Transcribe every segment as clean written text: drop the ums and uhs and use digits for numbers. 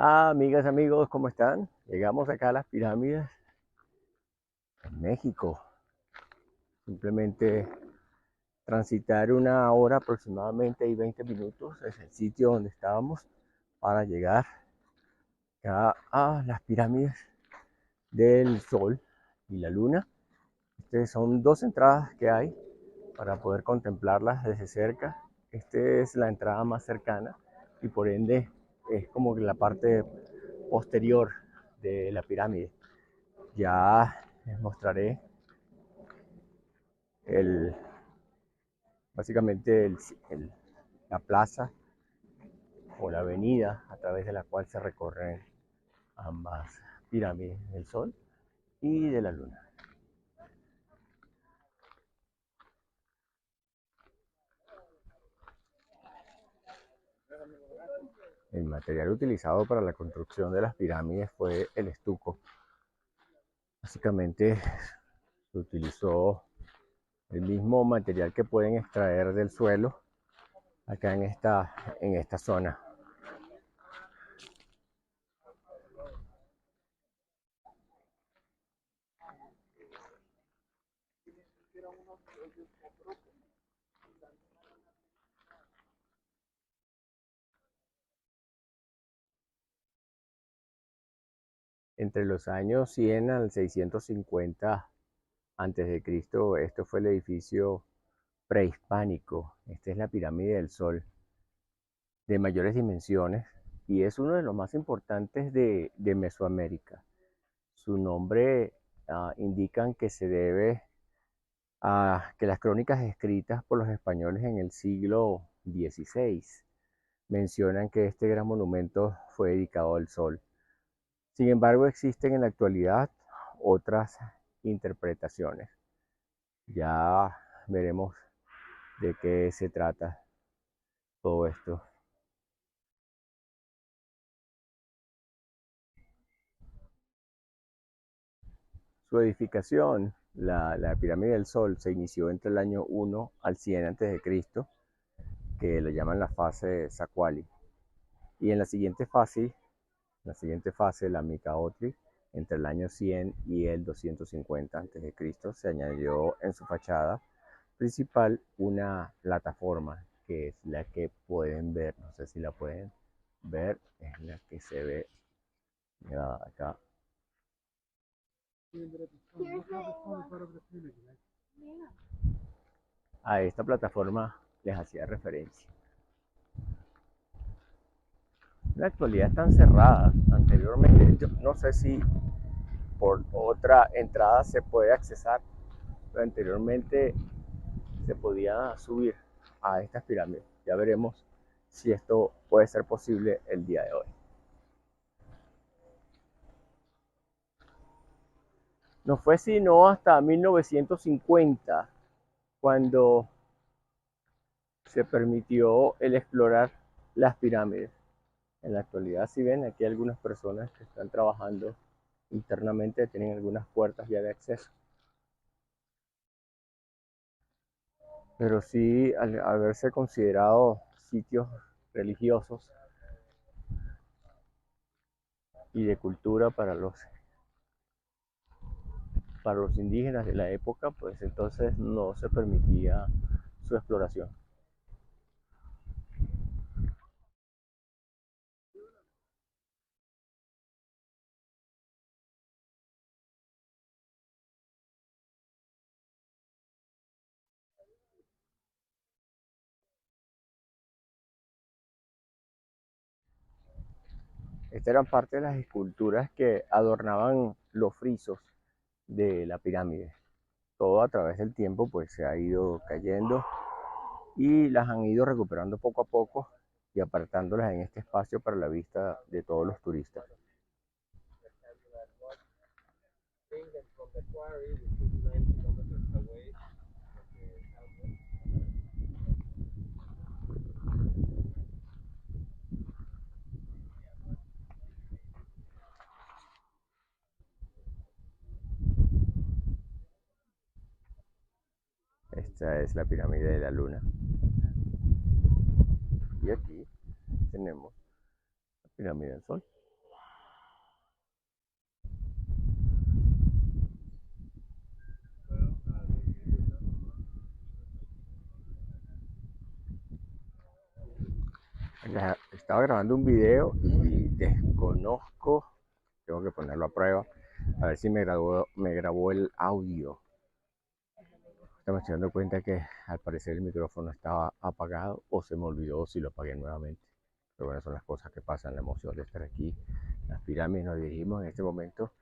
Amigas, amigos, ¿cómo están? Llegamos acá a las pirámides en México. Simplemente transitar una hora aproximadamente y 20 minutos es el sitio donde estábamos para llegar acá a las pirámides del Sol y la Luna. Estas son dos entradas que hay para poder contemplarlas desde cerca. Esta es la entrada más cercana y por ende es como que la parte posterior de la pirámide. Ya les mostraré el, básicamente la plaza o la avenida a través de la cual se recorren ambas pirámides del Sol y de la Luna. El material utilizado para la construcción de las pirámides fue el estuco. Básicamente se utilizó el mismo material que pueden extraer del suelo acá en esta zona. Entre los años 100 al 650 antes de Cristo, esto fue el edificio prehispánico. Esta es la pirámide del Sol, de mayores dimensiones, y es uno de los más importantes de Mesoamérica. Su nombre indican que se debe a que las crónicas escritas por los españoles en el siglo XVI mencionan que este gran monumento fue dedicado al Sol. Sin embargo, existen en la actualidad otras interpretaciones. Ya veremos de qué se trata todo esto. Su edificación, la pirámide del Sol, se inició entre el año 1 al 100 a.C., que le llaman la fase Zacuali. Y en la siguiente fase, la Micaotli, entre el año 100 y el 250 a.C., se añadió en su fachada principal una plataforma, que es la que pueden ver, no sé si la pueden ver, es la que se ve acá. A esta plataforma les hacía referencia. En la actualidad están cerradas. Anteriormente, yo no sé si por otra entrada se puede accesar, pero anteriormente se podía subir a estas pirámides. Ya veremos si esto puede ser posible el día de hoy. No fue sino hasta 1950 cuando se permitió el explorar las pirámides. En la actualidad, si ven, aquí hay algunas personas que están trabajando internamente, tienen algunas puertas ya de acceso. Pero sí, al haberse considerado sitios religiosos y de cultura para los indígenas de la época, pues entonces no se permitía su exploración. Estas eran parte de las esculturas que adornaban los frisos de la pirámide. Todo a través del tiempo pues se ha ido cayendo y las han ido recuperando poco a poco y apartándolas en este espacio para la vista de todos los turistas. Esta es la pirámide de la Luna. Y aquí tenemos la pirámide del Sol. Estaba grabando un video y desconozco, tengo que ponerlo a prueba, a ver si me grabó el audio. Me estoy dando cuenta que al parecer el micrófono estaba apagado o se me olvidó si lo apagué nuevamente. Pero bueno, son las cosas que pasan, la emoción de estar aquí. Las pirámides, nos dirigimos en este momento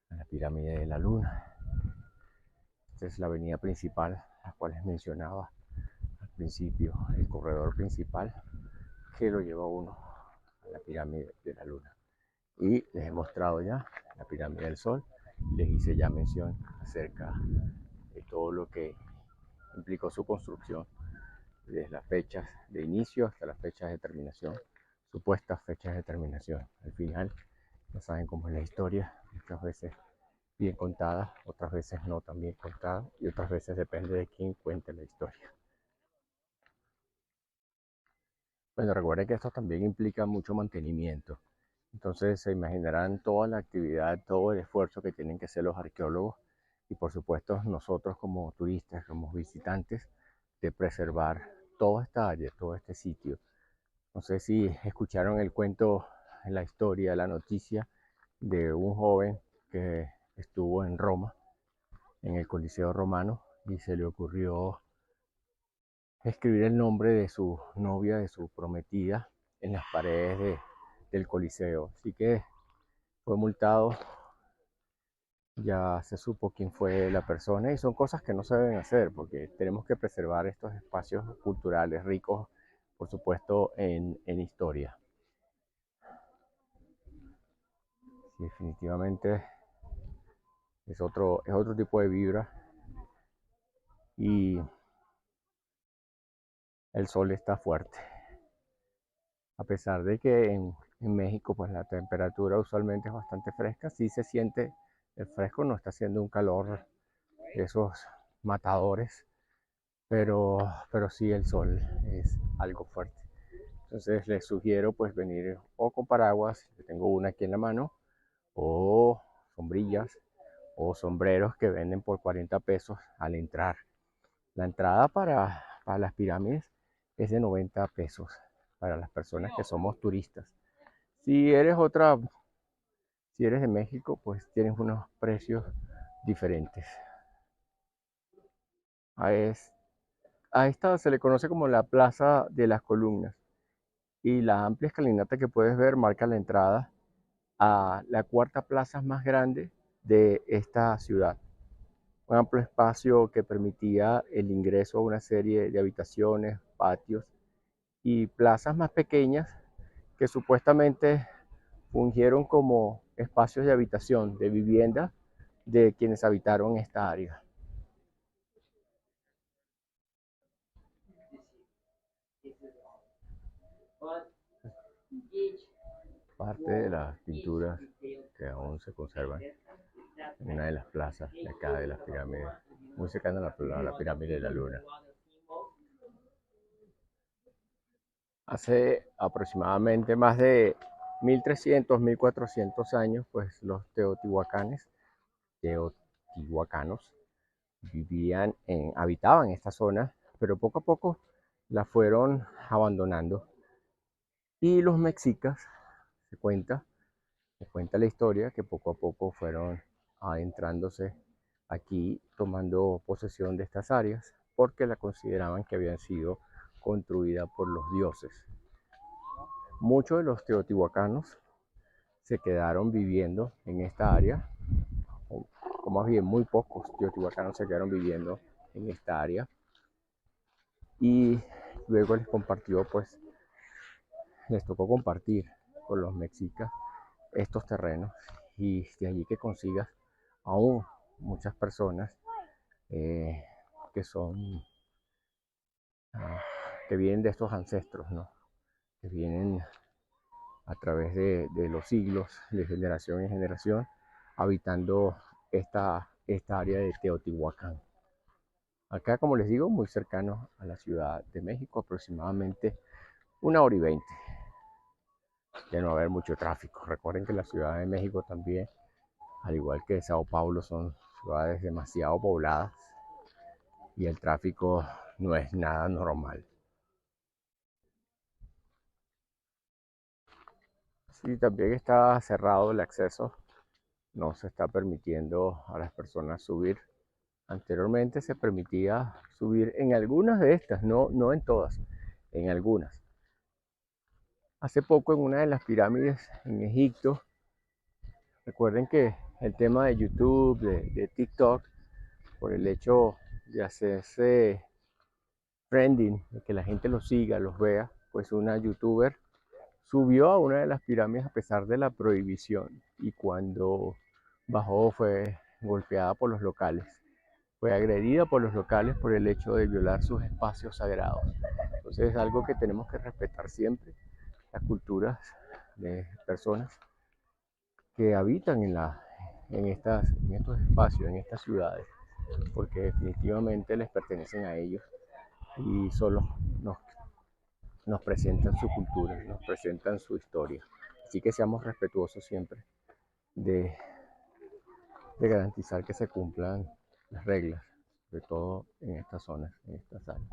a la pirámide de la Luna. Esta es la avenida principal, la cual les mencionaba al principio, el corredor principal que lo lleva uno a la pirámide de la Luna. Y les he mostrado ya la pirámide del Sol, les hice ya mención acerca de todo lo que implicó su construcción, desde las fechas de inicio hasta las fechas de terminación, supuestas fechas de terminación. Al final, ya saben cómo es la historia, muchas veces bien contada, otras veces no tan bien contada, y otras veces depende de quién cuente la historia. Bueno, recuerden que esto también implica mucho mantenimiento. Entonces se imaginarán toda la actividad, todo el esfuerzo que tienen que hacer los arqueólogos y por supuesto nosotros como turistas, como visitantes, de preservar toda esta área, todo este sitio. No sé si escucharon el cuento, la historia, la noticia de un joven que estuvo en Roma, en el Coliseo Romano, y se le ocurrió escribir el nombre de su novia, de su prometida, en las paredes del Coliseo. Así que fue multado, ya se supo quién fue la persona y son cosas que no se deben hacer porque tenemos que preservar estos espacios culturales ricos, por supuesto, en historia. Sí, definitivamente es otro tipo de vibra y el sol está fuerte. A pesar de que en México pues la temperatura usualmente es bastante fresca, sí se siente el fresco, no está haciendo un calor de esos matadores, pero sí el sol es algo fuerte. Entonces les sugiero pues venir o con paraguas, yo tengo una aquí en la mano, o sombrillas o sombreros que venden por 40 pesos al entrar. La entrada para las pirámides es de 90 pesos para las personas que somos turistas. Si eres otra, si eres de México, pues tienes unos precios diferentes. A, es, a esta se le conoce como la Plaza de las Columnas y la amplia escalinata que puedes ver marca la entrada a la cuarta plaza más grande de esta ciudad. Un amplio espacio que permitía el ingreso a una serie de habitaciones, patios y plazas más pequeñas que supuestamente fungieron como espacios de habitación, de vivienda de quienes habitaron esta área. Parte de las pinturas que aún se conservan en una de las plazas de acá de las pirámides, muy cercana a la pirámide de la Luna. Hace aproximadamente más de 1300, 1400 años, pues los teotihuacanos habitaban esta zona, pero poco a poco la fueron abandonando. Y los mexicas, se cuenta, se cuenta la historia que poco a poco fueron adentrándose aquí, tomando posesión de estas áreas, porque la consideraban que habían sido construidas por los dioses. Muchos de los teotihuacanos se quedaron viviendo en esta área, o más bien muy pocos teotihuacanos se quedaron viviendo en esta área, y luego les tocó compartir con los mexicas estos terrenos, y de allí que consigas aún muchas personas eh, que son que vienen de estos ancestros, ¿no? Que vienen a través de los siglos, de generación en generación, habitando esta área de Teotihuacán. Acá, como les digo, muy cercano a la Ciudad de México, aproximadamente 1 hora y 20 de no haber mucho tráfico. Recuerden que la Ciudad de México también, al igual que Sao Paulo, son ciudades demasiado pobladas y el tráfico no es nada normal. Sí, también está cerrado el acceso, no se está permitiendo a las personas subir. Anteriormente se permitía subir en algunas de estas, no en todas, en algunas. Hace poco en una de las pirámides en Egipto, recuerden que el tema de YouTube, de TikTok, por el hecho de hacerse trending, de que la gente los siga, los vea, pues una youtuber subió a una de las pirámides a pesar de la prohibición y cuando bajó fue golpeada por los locales. Fue agredida por los locales por el hecho de violar sus espacios sagrados. Entonces es algo que tenemos que respetar siempre, las culturas de personas que habitan en estos espacios, en estas ciudades, porque definitivamente les pertenecen a ellos y solo nos, nos presentan su cultura, nos presentan su historia. Así que seamos respetuosos siempre de, de garantizar que se cumplan las reglas, sobre todo en estas zonas, en estas áreas.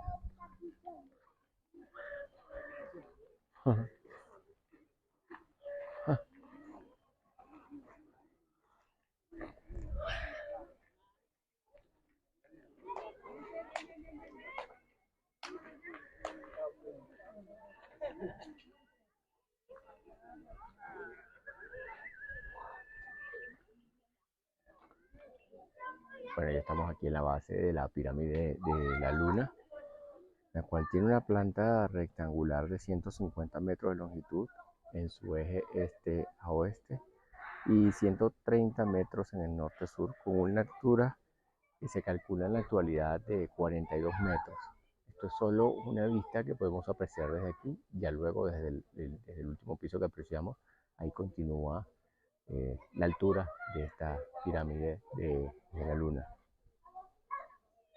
Bueno, ya estamos aquí en la base de la pirámide de la Luna, la cual tiene una planta rectangular de 150 metros de longitud en su eje este a oeste y 130 metros en el norte-sur, con una altura que se calcula en la actualidad de 42 metros. Esto es solo una vista que podemos apreciar desde aquí, ya luego desde el último piso que apreciamos, ahí continúa la altura de esta pirámide de la Luna.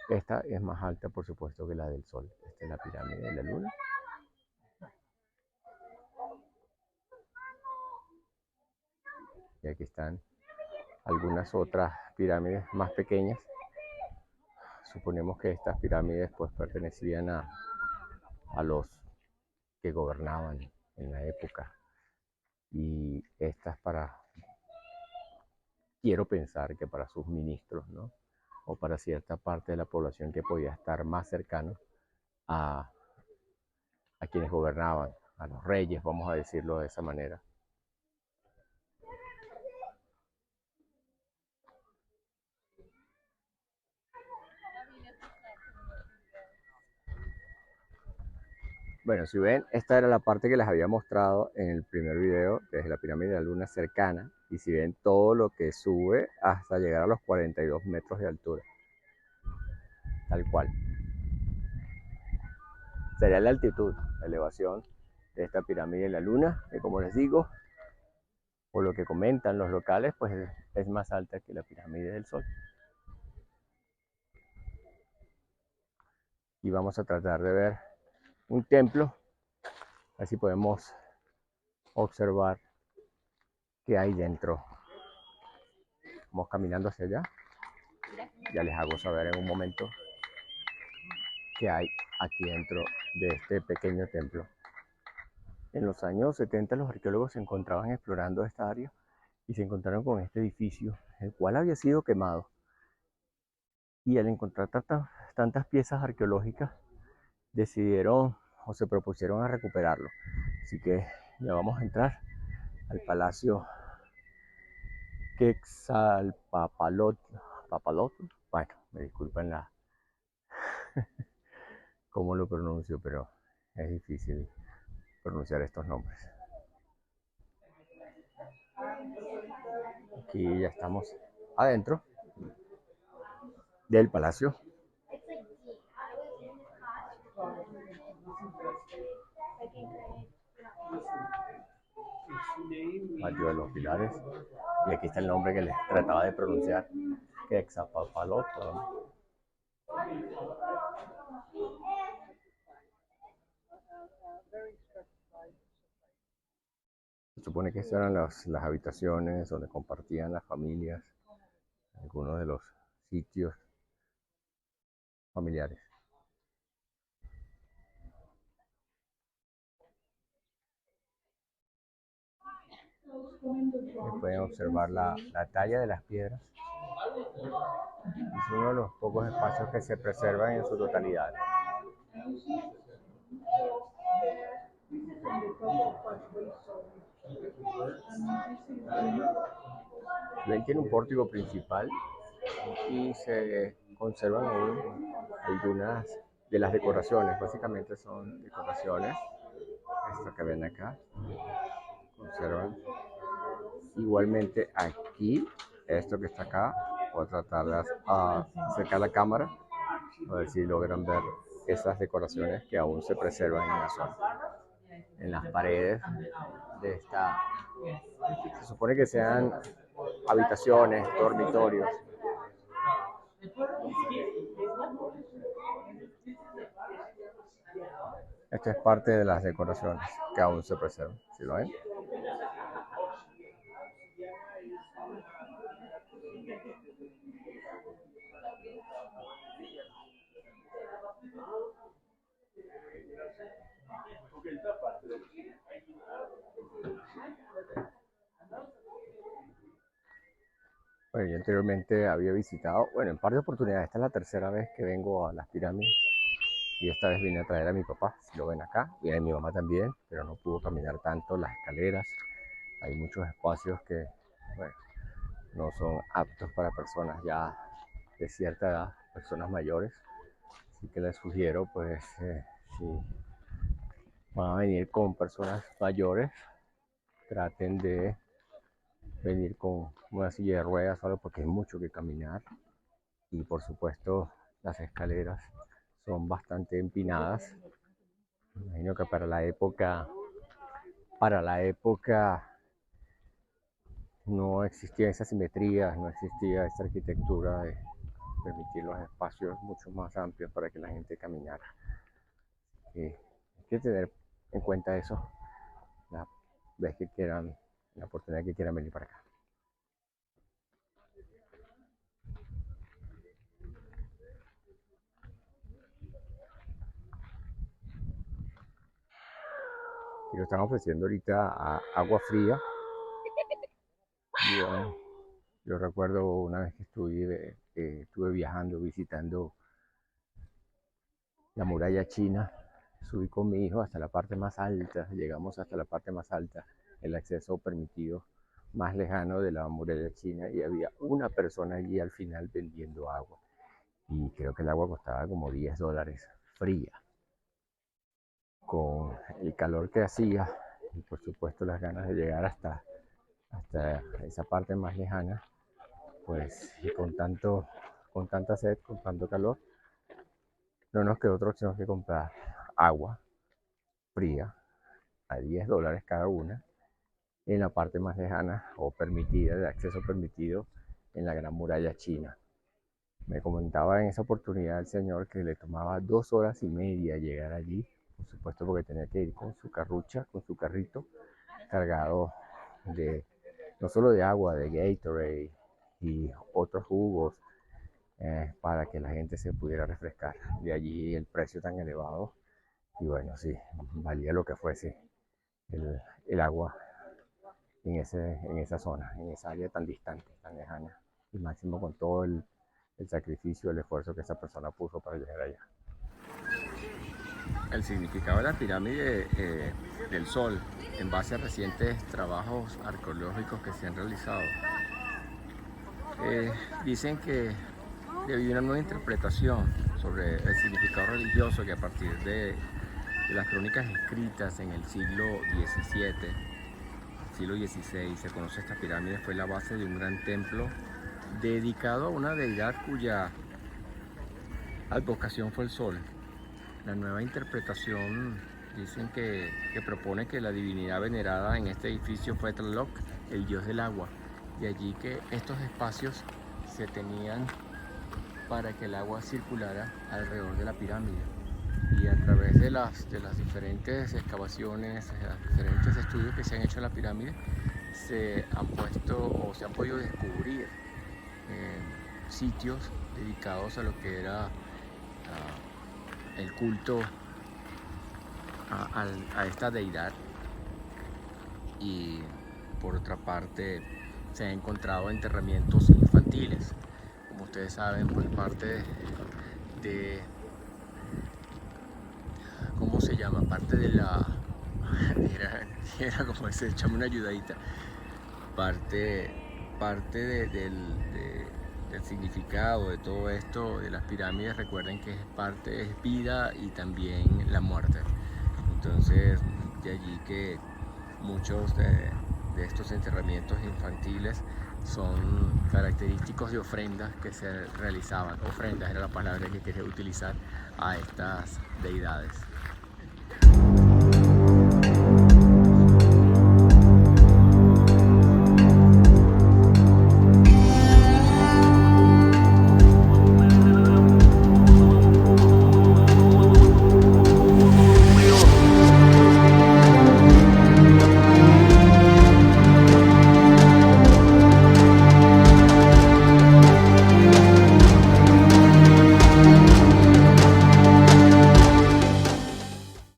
Esta es más alta, por supuesto, que la del Sol. Esta es la pirámide de la Luna. Y aquí están algunas otras pirámides más pequeñas. Suponemos que estas pirámides pues pertenecían a los que gobernaban en la época. Y estas quiero pensar que para sus ministros, ¿no? O para cierta parte de la población que podía estar más cercano a, a quienes gobernaban, a los reyes, vamos a decirlo de esa manera. Bueno, si ven, esta era la parte que les había mostrado en el primer video, desde la pirámide de la Luna cercana, y si ven todo lo que sube hasta llegar a los 42 metros de altura, tal cual. Sería la altitud, la elevación de esta pirámide de la Luna, que como les digo, por lo que comentan los locales, pues es más alta que la pirámide del Sol. Y vamos a tratar de ver un templo, así podemos observar qué hay dentro. Vamos caminando hacia allá, ya les hago saber en un momento qué hay aquí dentro de este pequeño templo. En los años 70 los arqueólogos se encontraban explorando esta área y se encontraron con este edificio, el cual había sido quemado. Y al encontrar tantas piezas arqueológicas, decidieron o se propusieron a recuperarlo. Así que ya vamos a entrar al Palacio Quetzalpapalotl. Bueno, me disculpan cómo lo pronuncio, pero es difícil pronunciar estos nombres. Aquí ya estamos adentro del palacio. Patio de los Pilares. Y aquí está el nombre que les trataba de pronunciar, Quetzalpapalotl. Se supone que estas eran las habitaciones donde compartían las familias, algunos de los sitios familiares. Pueden observar la talla de las piedras. Es uno de los pocos espacios que se preservan en su totalidad. Ven, tiene un pórtico principal y se conservan aún algunas de las decoraciones. Básicamente son decoraciones. Esto que ven acá, conservan. Igualmente aquí, esto que está acá, voy a tratar de acercar la cámara a ver si logran ver esas decoraciones que aún se preservan en la zona. En las paredes de esta, se supone que sean habitaciones, dormitorios. Esta es parte de las decoraciones que aún se preservan. ¿Sí lo ven? Bueno, yo anteriormente había visitado, bueno, en par de oportunidades, esta es la tercera vez que vengo a las pirámides y esta vez vine a traer a mi papá, si lo ven acá, viene mi mamá también, pero no pudo caminar tanto las escaleras, hay muchos espacios que, bueno, no son aptos para personas ya de cierta edad, personas mayores, así que les sugiero, pues, si van a venir con personas mayores, traten de venir con una silla de ruedas o algo porque hay mucho que caminar y por supuesto las escaleras son bastante empinadas. Me imagino que para la época no existía esa simetría, no existía esa arquitectura de permitir los espacios mucho más amplios para que la gente caminara. Hay que tener en cuenta eso la vez que quieran, la oportunidad que quieran venir para acá. Y lo están ofreciendo ahorita agua fría. Y bueno, yo recuerdo una vez que estuve viajando, visitando la muralla china, subí con mi hijo hasta la parte más alta, llegamos hasta la parte más alta, el acceso permitido más lejano de la muralla china y había una persona allí al final vendiendo agua. Y creo que el agua costaba como $10 fría. Con el calor que hacía y por supuesto las ganas de llegar hasta esa parte más lejana, pues y con tanta sed, con tanto calor, no nos quedó otra opción que comprar agua fría a $10 cada una en la parte más lejana o permitida, de acceso permitido en la Gran Muralla China. Me comentaba en esa oportunidad el señor que le tomaba 2 horas y media llegar allí, por supuesto porque tenía que ir con su carrucha, con su carrito, cargado de no solo de agua, de Gatorade y otros jugos para que la gente se pudiera refrescar. De allí el precio tan elevado y bueno, sí, valía lo que fuese el agua en esa zona, en esa área tan distante, tan lejana y máximo con todo el sacrificio, el esfuerzo que esa persona puso para llegar allá. El significado de la pirámide del Sol, en base a recientes trabajos arqueológicos que se han realizado, dicen que debido a una nueva interpretación sobre el significado religioso que a partir de las crónicas escritas en el siglo XVII, siglo XVI, se conoce esta pirámide fue la base de un gran templo dedicado a una deidad cuya advocación fue el sol. La nueva interpretación dicen que propone que la divinidad venerada en este edificio fue Tlaloc, el dios del agua, y allí que estos espacios se tenían para que el agua circulara alrededor de la pirámide. Y a través de las diferentes excavaciones, los diferentes estudios que se han hecho en la pirámide, se han podido descubrir sitios dedicados a lo que era el culto a esta deidad y por otra parte se han encontrado enterramientos infantiles. Como ustedes saben, pues parte de ¿cómo se llama? Parte de la... Era como ese, échame una ayudadita. Parte, del significado de todo esto, de las pirámides, recuerden que parte es vida y también la muerte. Entonces, de allí que muchos de estos enterramientos infantiles son característicos de ofrendas que se realizaban. Ofrendas era la palabra que quería utilizar a estas deidades.